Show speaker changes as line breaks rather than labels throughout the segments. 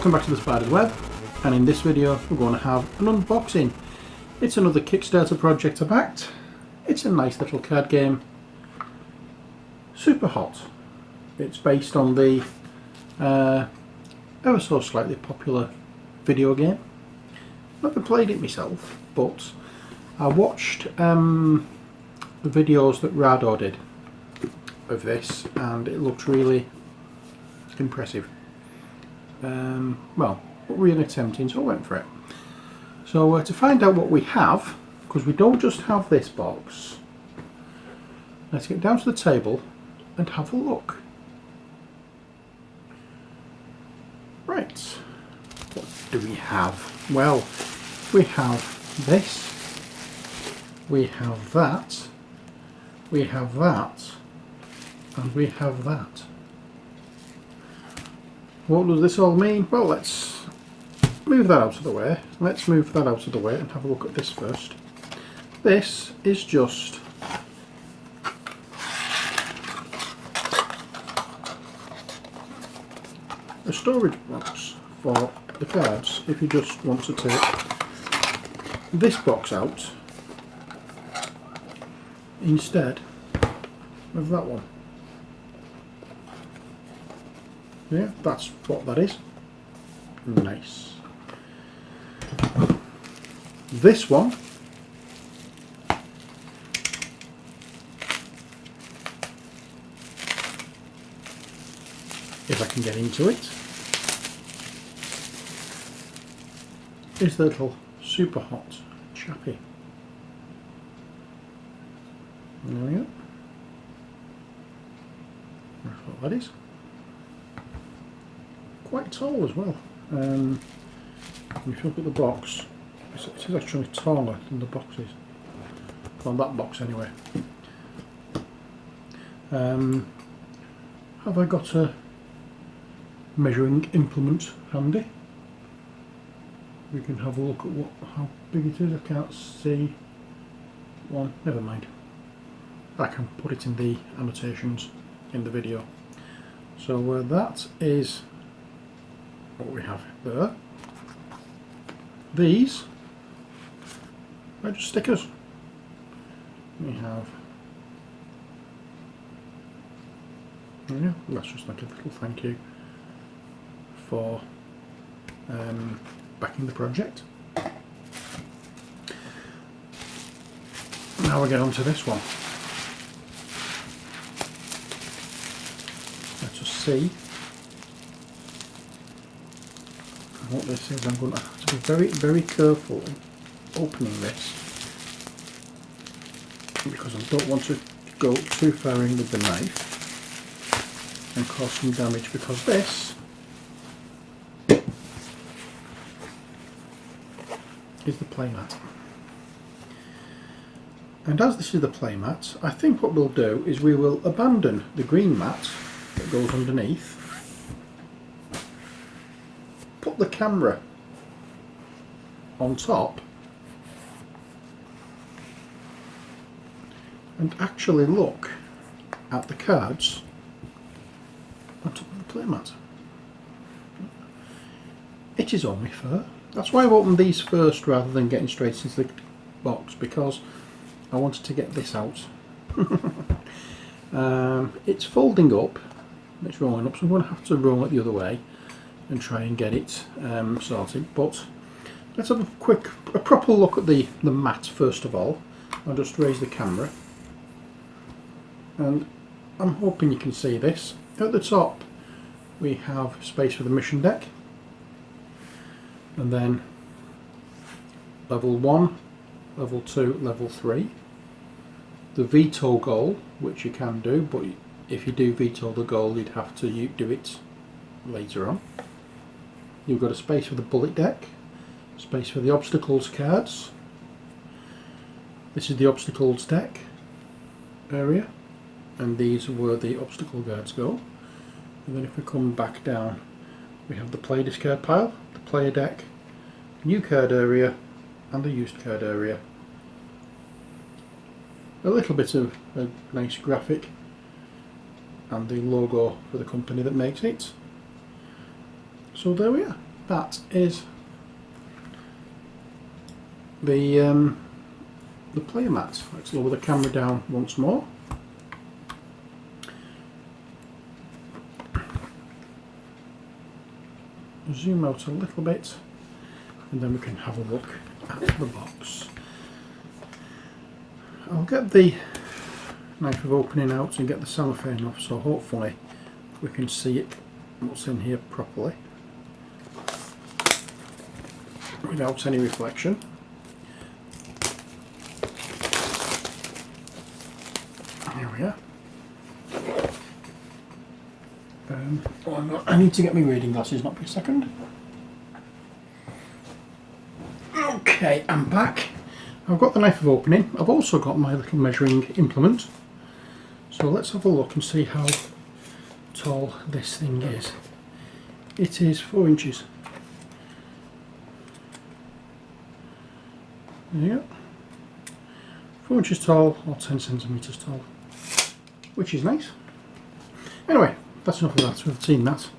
Welcome back to the Spider's Web, and in this video we're going to have an unboxing. It's another Kickstarter project I backed. It's a nice little card game, Superhot. It's based on the ever so slightly popular video game. I've never played it myself, but I watched the videos that Rado did of this and it looked really impressive. Well, really tempting, so I went for it. So to find out what we have, because we don't just have this box, let's get down to the table and have a look. Right, what do we have? Well, we have this, we have that, we have that, and we have that. What does this all mean? Well, let's move that out of the way. Let's move that out of the way and have a look at this first. This is just a storage box for the cards if you just want to take this box out instead of that one. Yeah, that's what that is. Nice. This one if I can get into it, is the little Superhot chappy. There we go. That's what that is. Quite tall as well. If you look at the box, it is actually taller than the boxes. On that box anyway. Have I got a measuring implement handy? We can have a look at how big it is. I can't see one. Never mind. I can put it in the annotations in the video. So that is what we have there. These are just stickers. We have, yeah, that's just like a little thank you for backing the project. Now we get on to this one. Let's just see what this is. I'm going to have to be very, very careful in opening this because I don't want to go too far in with the knife and cause some damage, because this is the playmat. And as this is the playmat, I think what we'll do is we will abandon the green mat that goes underneath, put the camera on top and actually look at the cards on top of the playmat. It is only fair. That's why I've opened these first rather than getting straight into the box, because I wanted to get this out. It's folding up, it's rolling up, so I'm going to have to roll it the other way and try and get it sorted. But let's have a proper look at the mat first of all. I'll just raise the camera and I'm hoping you can see this. At the top we have space for the mission deck, and then level 1, level 2, level 3. The veto goal, which you can do, but if you do veto the goal you'd have to do it later on. You've got a space for the bullet deck, space for the obstacles cards. This is the obstacles deck area, and these are where the obstacle cards go. And then if we come back down, we have the play discard pile, the player deck, new card area, and the used card area. A little bit of a nice graphic and the logo for the company that makes it. So there we are. that is the player mat. Let's lower the camera down once more. Zoom out a little bit, and then we can have a look at the box. I'll get the knife of opening out and get the cellophane off, so hopefully we can see it, what's in here properly without any reflection. Here we are. I need to get my reading glasses, not for a second. Okay, I'm back. I've got the knife of opening. I've also got my little measuring implement. So let's have a look and see how tall this thing is. It is 4 inches. There you go. 4 inches tall, or 10 centimetres tall, which is nice. Anyway, that's enough of that. We've seen that.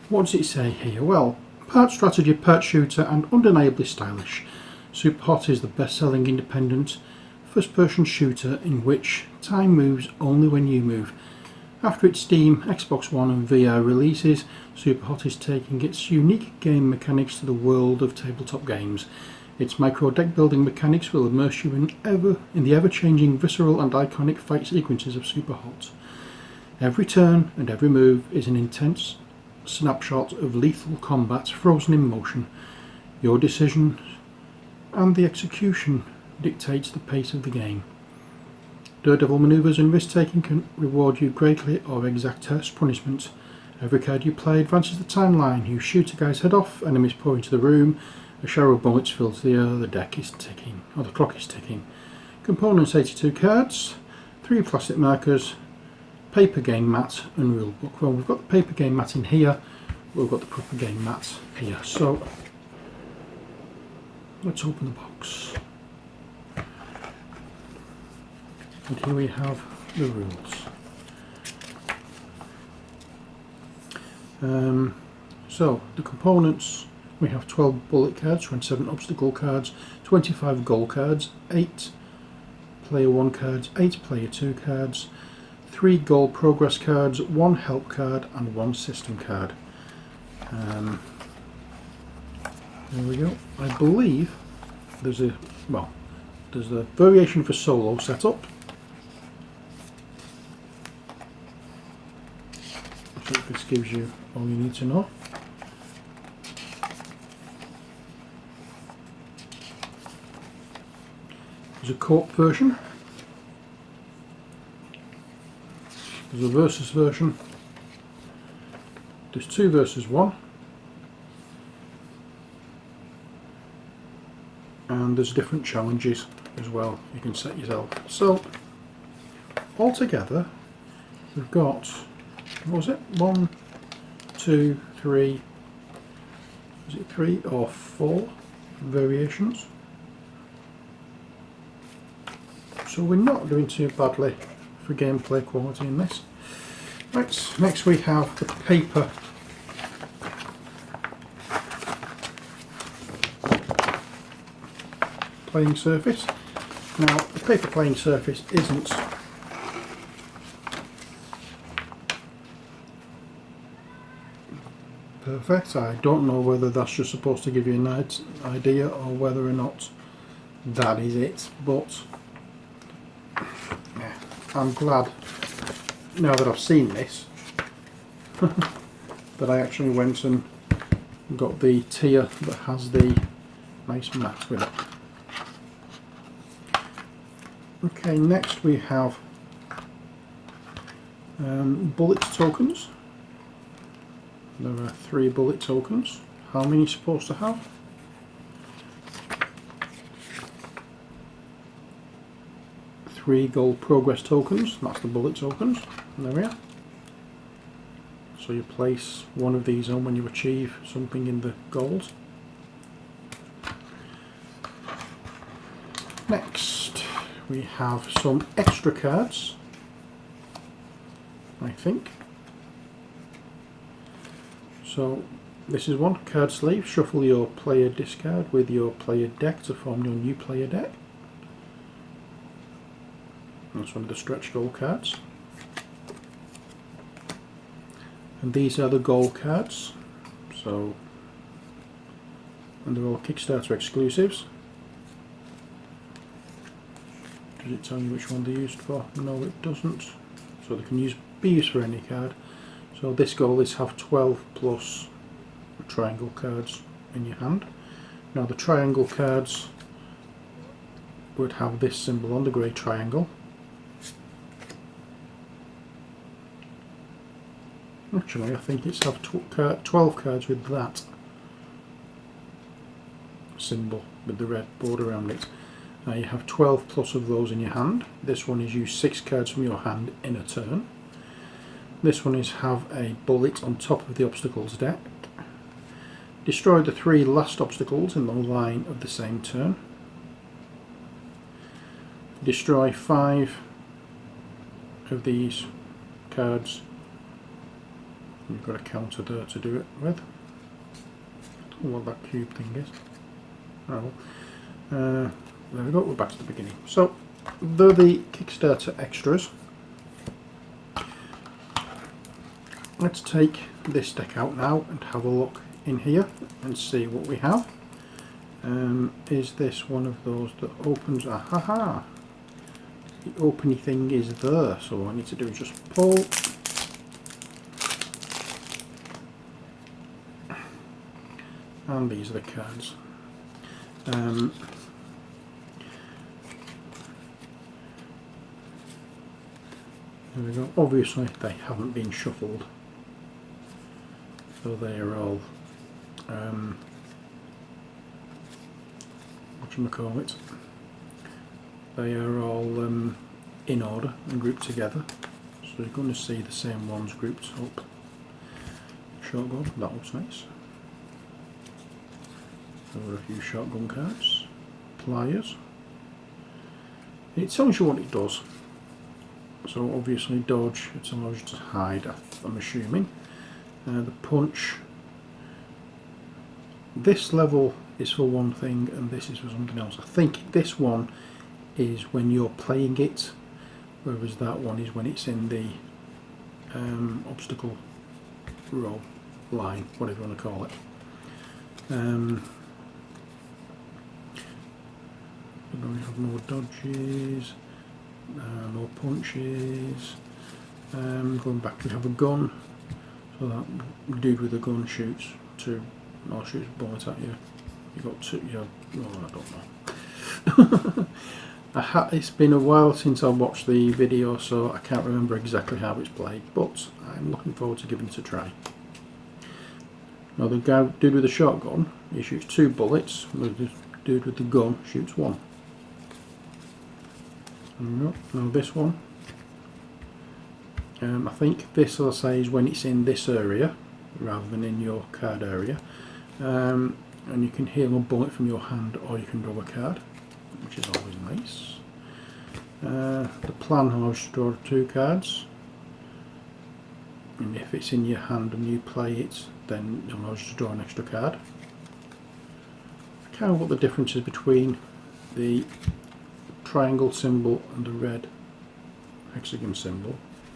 What does it say here? Well, part strategy, part shooter, and undeniably stylish. Superhot is the best-selling independent first-person shooter in which time moves only when you move. After its Steam, Xbox One and VR releases, Superhot is taking its unique game mechanics to the world of tabletop games. Its micro deck building mechanics will immerse you in the ever-changing, visceral and iconic fight sequences of Superhot. Every turn and every move is an intense snapshot of lethal combat frozen in motion. Your decision and the execution dictates the pace of the game. Daredevil manoeuvres and risk-taking can reward you greatly or exact harsh punishment. Every card you play advances the timeline. You shoot a guy's head off, enemies pour into the room, a shower of bullets fills the air, the deck is ticking, or the clock is ticking. Components: 82 cards, 3 plastic markers, paper game mat and rulebook. Well, we've got the paper game mat in here, we've got the proper game mat here. So let's open the box. And here we have the rules. So the components, we have 12 bullet cards, 27 obstacle cards, 25 goal cards, 8 player 1 cards, 8 player 2 cards, 3 goal progress cards, 1 help card and 1 system card. There we go. I believe there's a variation for solo setup. I think this gives you all you need to know. There's a co-op version. There's a versus version. There's 2 versus 1. And there's different challenges as well you can set yourself. So altogether we've got, what was it, 1, 2, 3, is it 3 or 4 variations? So we're not doing too badly for gameplay quality in this. Right, next we have the paper playing surface. Now the paper playing surface isn't perfect. I don't know whether that's just supposed to give you an idea or whether or not that is it, but yeah, I'm glad now that I've seen this that I actually went and got the tier that has the nice mat with it. Okay, next we have bullet tokens. There are 3 bullet tokens. How many are you supposed to have? 3 gold progress tokens, that's the bullet tokens. There we are. So you place one of these on when you achieve something in the gold. Next we have some extra cards, I think. So This is one card sleeve. Shuffle your player discard with your player deck to form your new player deck. That's one of the stretch goal cards. And these are the goal cards. So, and they're all Kickstarter exclusives. Does it tell you which one they're used for? No, it doesn't. So they can be used for any card. So this goal is have 12 plus triangle cards in your hand. Now the triangle cards would have this symbol on the grey triangle. Actually, I think it's have 12 cards with that symbol with the red border around it. You have 12 plus of those in your hand. This one is use 6 cards from your hand in a turn. This one is have a bullet on top of the obstacles deck. Destroy the 3 last obstacles in the line of the same turn. Destroy 5 of these cards. You've got a counter there to do it with. I don't know what that cube thing is. Oh, there we go, we're back to the beginning. So, they're the Kickstarter extras. Let's take this deck out now and have a look in here and see what we have. Is this one of those that opens? Ahaha! The openy thing is there, so all I need to do is just pull. And these are the cards. There we go. Obviously they haven't been shuffled, so they are all whatchamacallit, they are all in order and grouped together, so you're going to see the same ones grouped up. Shotgun, that looks nice. There are a few shotgun cards. Pliers. It tells you what it does. So obviously dodge, it allows you to hide, I'm assuming. The punch. This level is for one thing and this is for something else. I think this one is when you're playing it, whereas that one is when it's in the obstacle row line, whatever you want to call it. We're going to have more dodges, more punches. Going back, we have a gun, so that dude with a gun shoots shoots bullets at you. You got two. Yeah, I don't know. It's been a while since I watched the video, so I can't remember exactly how it's played, but I'm looking forward to giving it a try. Now the dude with the shotgun, he shoots 2 bullets. The dude with the gun shoots 1. Now this one, I think this, as I say, is when it's in this area rather than in your card area, and you can heal a bullet from your hand or you can draw a card, which is always nice. The plan allows you to draw 2 cards, and if it's in your hand and you play it, then it allows you to draw an extra card. I can't know what the difference is between the triangle symbol and the red hexagon symbol,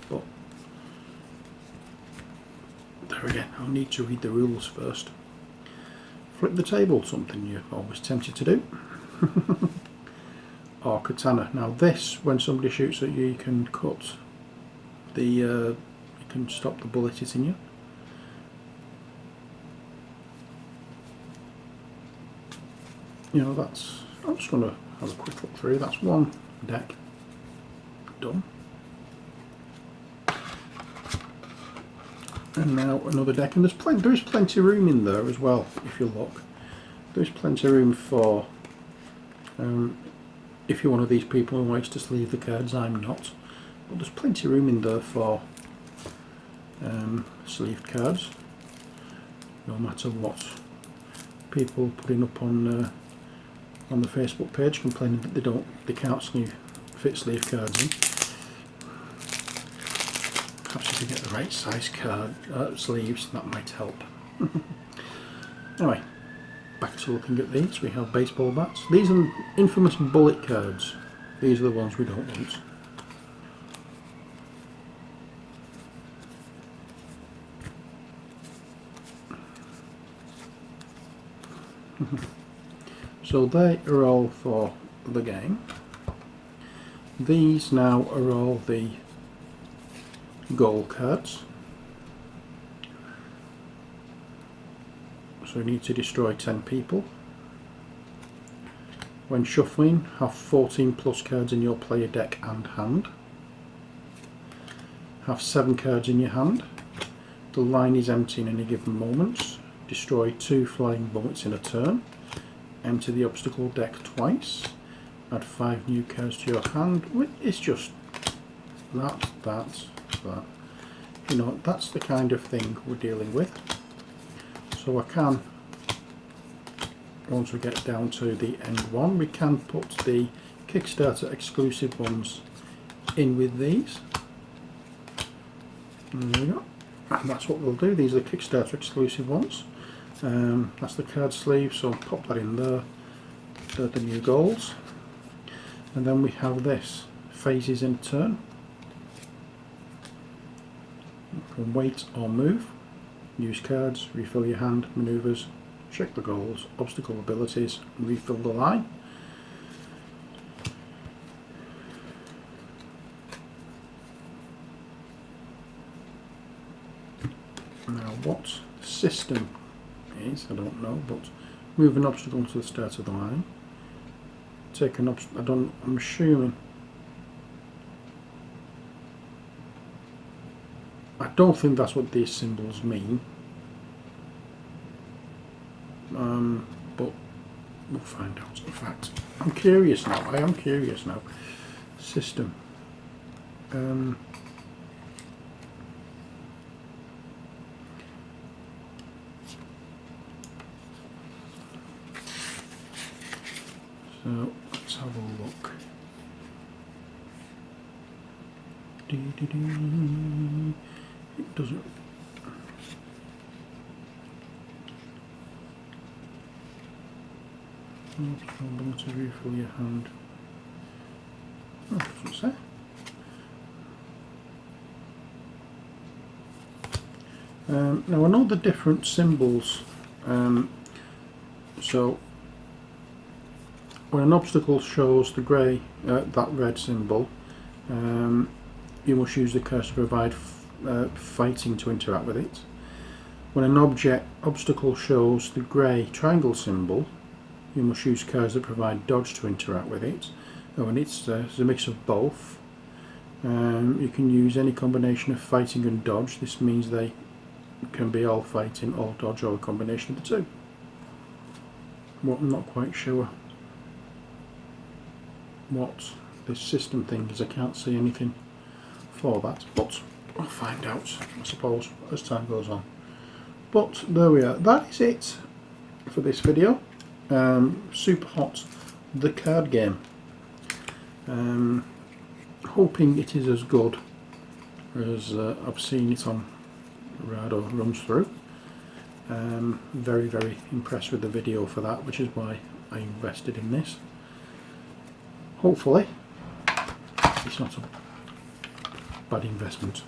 but there again, I'll need to read the rules first. Flip the table, something you're always tempted to do. Or katana. Now this, when somebody shoots at you, you can cut the, you can stop the bullet hitting you. You know, that's, I'm just going to have a quick look through. That's one deck done. And now another deck, and there is plenty of room in there as well. If you look, there's plenty of room for. If you're one of these people who likes to sleeve the cards, I'm not. But there's plenty of room in there for sleeved cards. No matter what. People putting up on the Facebook page complaining that they can't fit sleeve cards in. Perhaps if you get the right size card sleeves, that might help. Anyway, back to looking at these. We have baseball bats. These are infamous bullet cards. These are the ones we don't want. So they are all for the game. These now are all the goal cards. So you need to destroy 10 people. When shuffling, have 14 plus cards in your player deck and hand. Have 7 cards in your hand. The line is empty in any given moment. Destroy 2 flying bullets in a turn. Empty the obstacle deck twice. Add 5 new cards to your hand. It's just that. You know, that's the kind of thing we're dealing with. So I can, once we get down to the end one, we can put the Kickstarter exclusive ones in with these. And there we go. And that's what we'll do. These are the Kickstarter exclusive ones. That's the card sleeve, so pop that in there. They're the new goals. And then we have this, phases in turn. You can wait or move. Use cards, refill your hand, manoeuvres, check the goals, obstacle abilities, refill the line. Now what the system is, I don't know, but move an obstacle to the start of the line. Take an obstacle, I'm assuming. I don't think that's what these symbols mean, but we'll find out. In fact, I'm curious now. I am curious now. System. So let's have a look. It doesn't. Able to refill your hand. Oh, it doesn't say. Now I know the different symbols. So when an obstacle shows the grey, that red symbol, you must use the cursor to provide fighting to interact with it. When an obstacle shows the grey triangle symbol, you must use cards that provide dodge to interact with it. And when it's a mix of both, you can use any combination of fighting and dodge. This means they can be all fighting, all dodge, or a combination of the two. Well, I'm not quite sure what this system thing is. I can't see anything for that, but I'll find out, I suppose, as time goes on. But there we are. That is it for this video. Superhot The Card Game. Hoping it is as good as I've seen it on Rado runs through. Very, very impressed with the video for that, which is why I invested in this. Hopefully it's not a bad investment.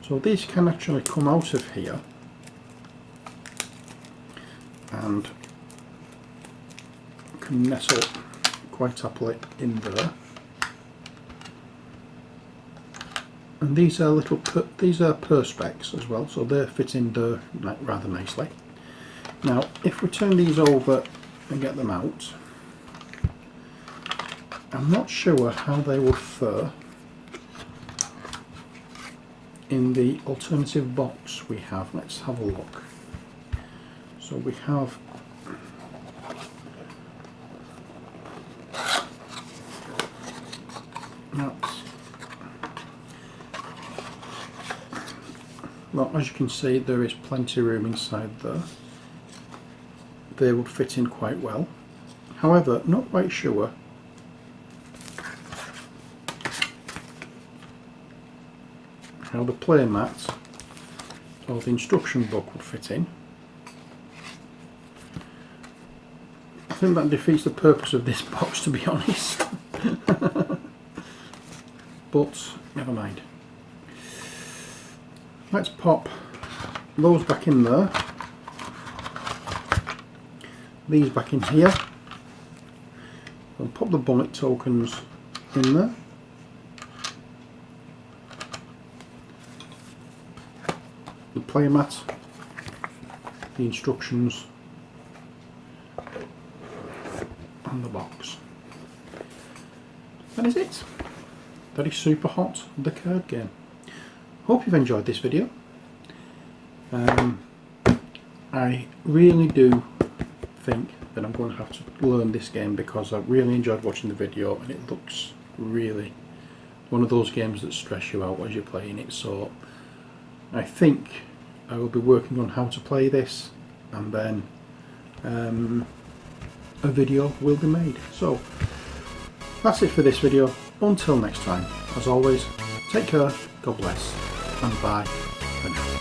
So these can actually come out of here and can nestle quite happily in there. And these are these are perspex as well, so they fit in there rather nicely. Now, if we turn these over and get them out, I'm not sure how they would fare in the alternative box we have. Let's have a look. So we have well, as you can see, there is plenty of room inside there. They would fit in quite well. However, not quite sure how the play mat or the instruction book would fit in. think that defeats the purpose of this box, to be honest. But never mind. Let's pop those back in there. These back in here. And pop the bullet tokens in there. The player mat. The instructions. And the box. That is it. That is Superhot The Card Game. Hope you've enjoyed this video. I really do think that I'm going to have to learn this game because I really enjoyed watching the video, and it looks really one of those games that stress you out as you're playing it. So I think I will be working on how to play this, and then a video will be made. So that's it for this video. Until next time, as always, take care, God bless, and bye for now.